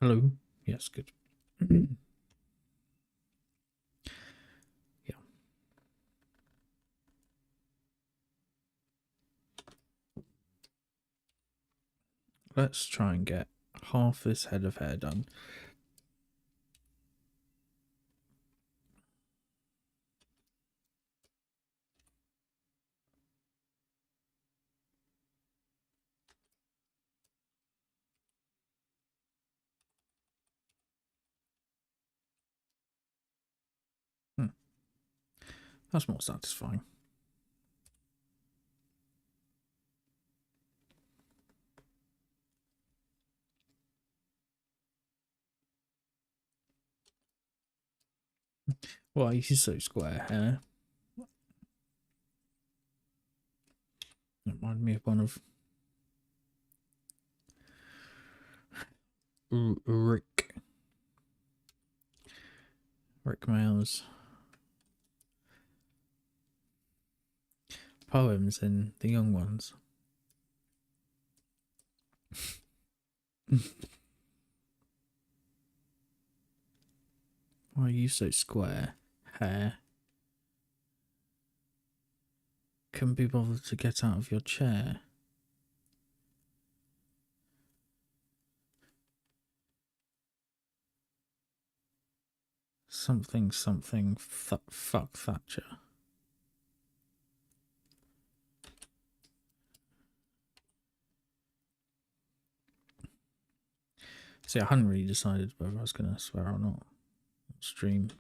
Hello. Yes, good. Let's try and get half this head of hair done. That's more satisfying. Why are you so square hair? That reminded me of one of Rick Mayall's poems in The Young Ones. Why are you so square hair? Couldn't be bothered to get out of your chair. Something, fuck Thatcher. See, I hadn't really decided whether I was going to swear or not. Stream.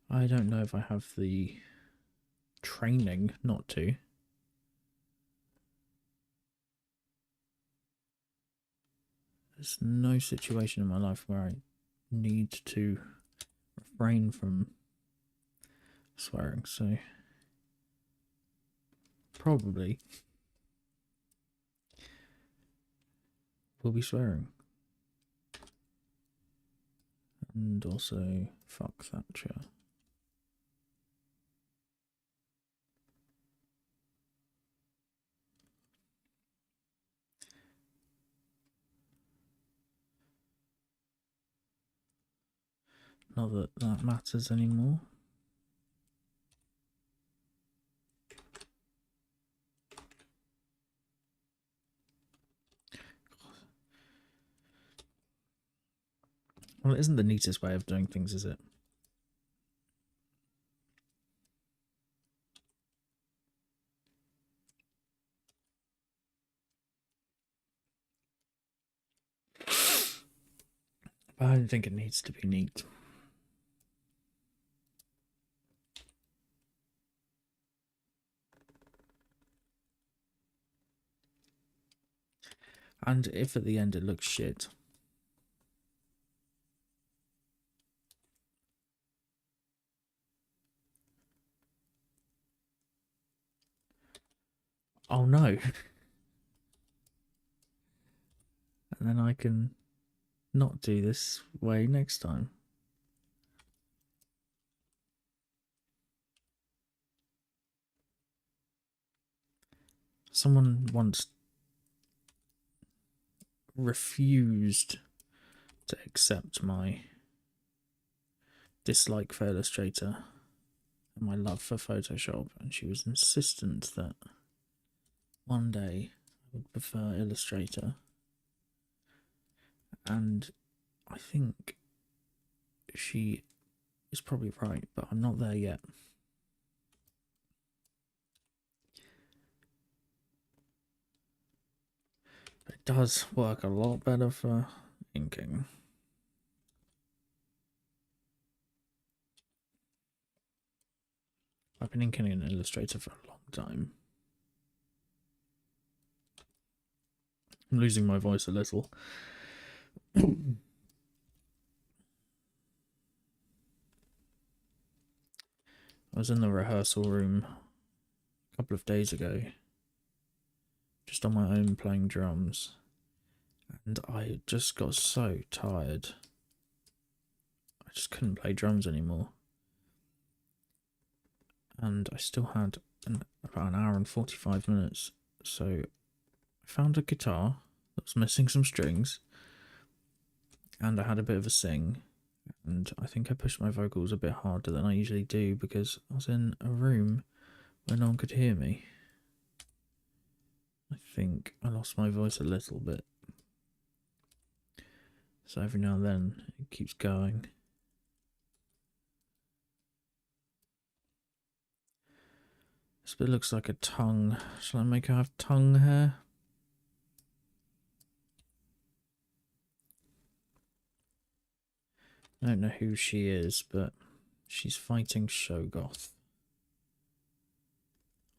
I don't know if I have the training not to. There's no situation in my life where I need to refrain from swearing, so probably will be swearing. And also, fuck Thatcher. Not that that matters anymore. Well, it isn't the neatest way of doing things, is it? But I don't think it needs to be neat. And if at the end it looks shit, oh no. And then I can not do this way next time. Someone once refused to accept my dislike for Illustrator and my love for Photoshop, and she was insistent that one day I would prefer Illustrator. And I think she is probably right, but I'm not there yet. But it does work a lot better for inking. I've been inking in Illustrator for a long time. I'm losing my voice a little. I was in the rehearsal room a couple of days ago, just on my own playing drums, and I just got so tired. I just couldn't play drums anymore. And I still had about an hour and 45 minutes, so I found a guitar that was missing some strings, and I had a bit of a sing, and I think I pushed my vocals a bit harder than I usually do because I was in a room where no one could hear me. think I lost my voice a little bit. So every now and then it keeps going. This bit looks like a tongue. Shall I make her have tongue hair? I don't know who she is, but she's fighting Shoggoth.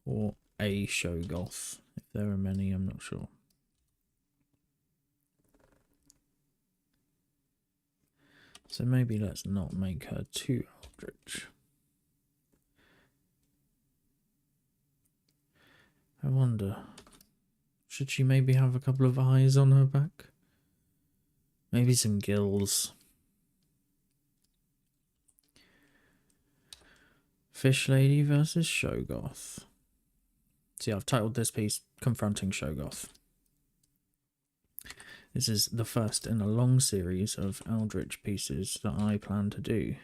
Or a Shoggoth. If there are many, I'm not sure. So maybe let's not make her too eldritch. I wonder, should she maybe have a couple of eyes on her back? Maybe some gills. Fish Lady versus Shoggoth. See, I've titled this piece Confronting Shoggoth. This is the first in a long series of eldritch pieces that I plan to do.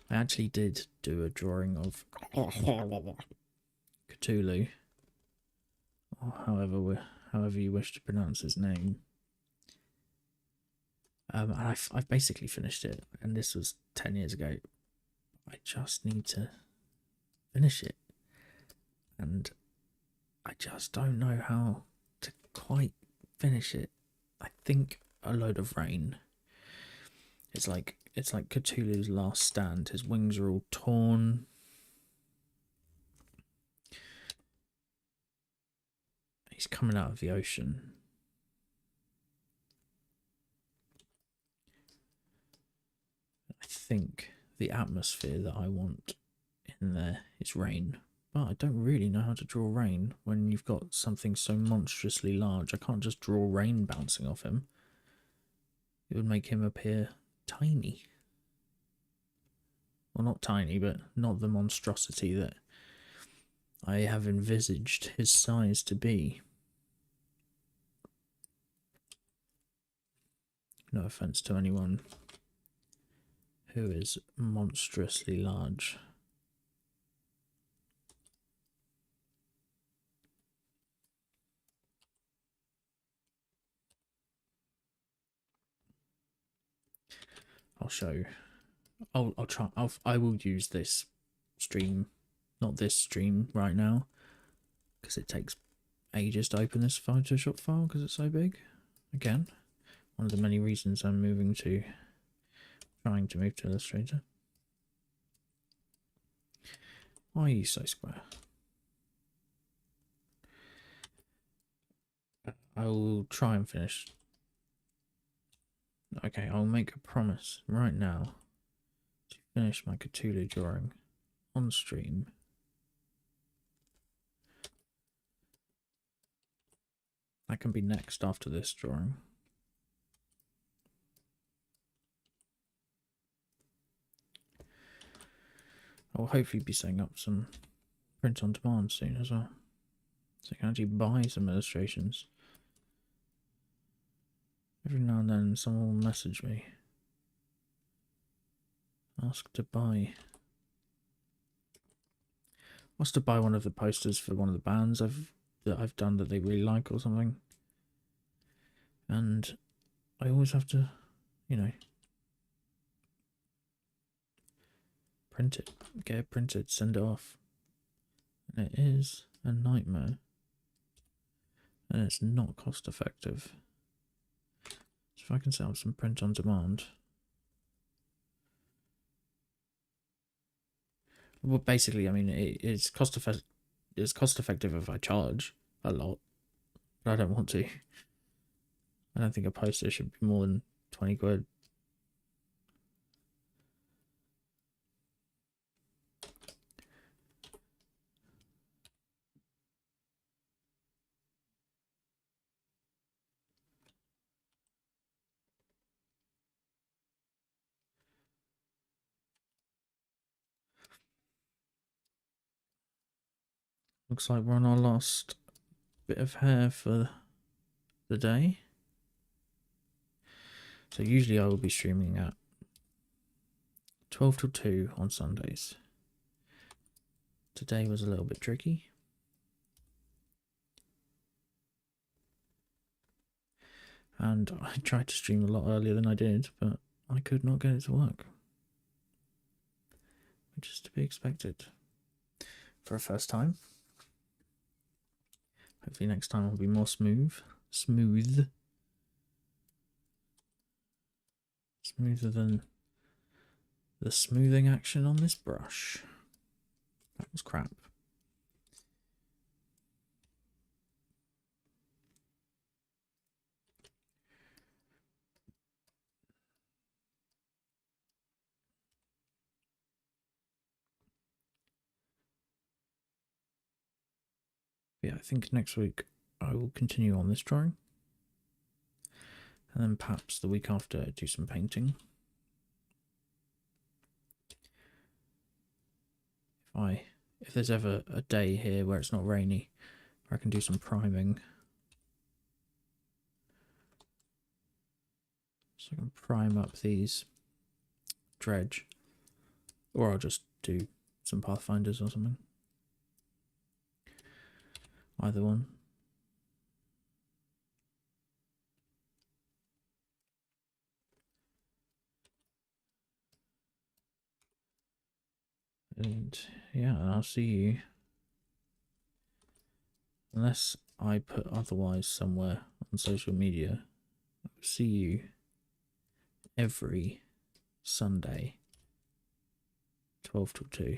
I actually did do a drawing of Cthulhu, or however you wish to pronounce his name. I've basically finished it, and this was 10 years ago. I just need to finish it, and I just don't know how to quite finish it. I think a load of rain. It's like Cthulhu's last stand. His wings are all torn. He's coming out of the ocean. I think the atmosphere that I want in there is rain. But I don't really know how to draw rain when you've got something so monstrously large. I can't just draw rain bouncing off him. It would make him appear tiny. Well, not tiny, but not the monstrosity that I have envisaged his size to be. No offense to anyone who is monstrously large. I'll show. I'll try. I will use this stream, not this stream right now, because it takes ages to open this Photoshop file because it's so big. Again, one of the many reasons I'm trying to move to Illustrator. Why are you so square? I will try and finish. Okay, I'll make a promise right now to finish my Cthulhu drawing on stream. That can be next after this drawing. I'll hopefully be setting up some print on demand soon as well, so I can actually buy some illustrations. Every now and then someone will message me, ask to buy one of the posters for one of the bands that I've done that they really like or something, and I always have to, you know, print it, get it printed, send it off, and it is a nightmare, and it's not cost effective. So if I can set up some print on demand. Well, basically, I mean, it's cost effective. It's cost effective if I charge a lot, but I don't want to. I don't think a poster should be more than 20 quid. Looks like we're on our last bit of hair for the day. So usually I will be streaming at 12 till 2 on Sundays. Today was a little bit tricky. And I tried to stream a lot earlier than I did, but I could not get it to work. Which is to be expected for a first time. Hopefully next time will be more smooth. Smoother than the smoothing action on this brush. That was crap. Yeah, I think next week I will continue on this drawing. And then perhaps the week after do some painting. If there's ever a day here where it's not rainy, I can do some priming. So I can prime up these dredge. Or I'll just do some pathfinders or something. Either one. And yeah, and I'll see you. Unless I put otherwise somewhere on social media, I'll see you every Sunday, 12 till 2.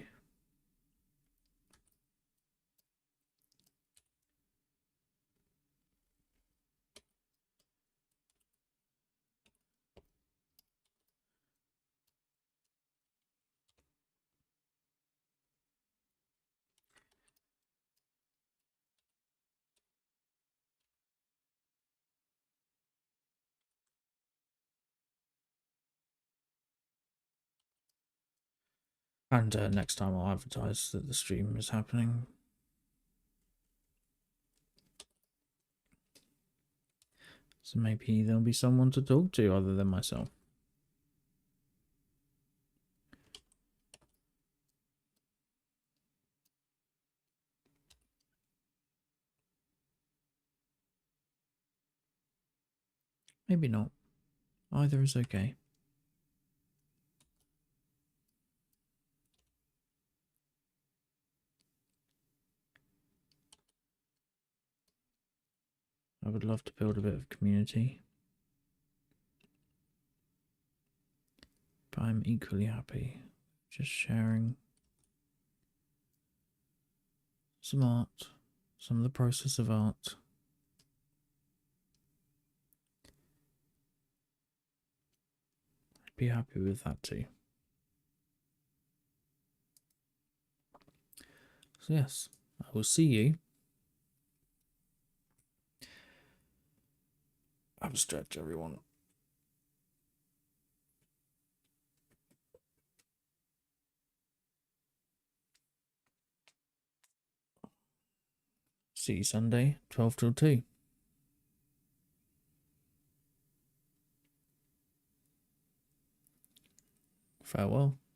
And next time I'll advertise that the stream is happening. So maybe there'll be someone to talk to other than myself. Maybe not. Either is okay. I would love to build a bit of community. But I'm equally happy just sharing some art, some of the process of art. I'd be happy with that too. So yes, I will see you. Have a stretch, everyone. See you Sunday, 12 till 2. Farewell.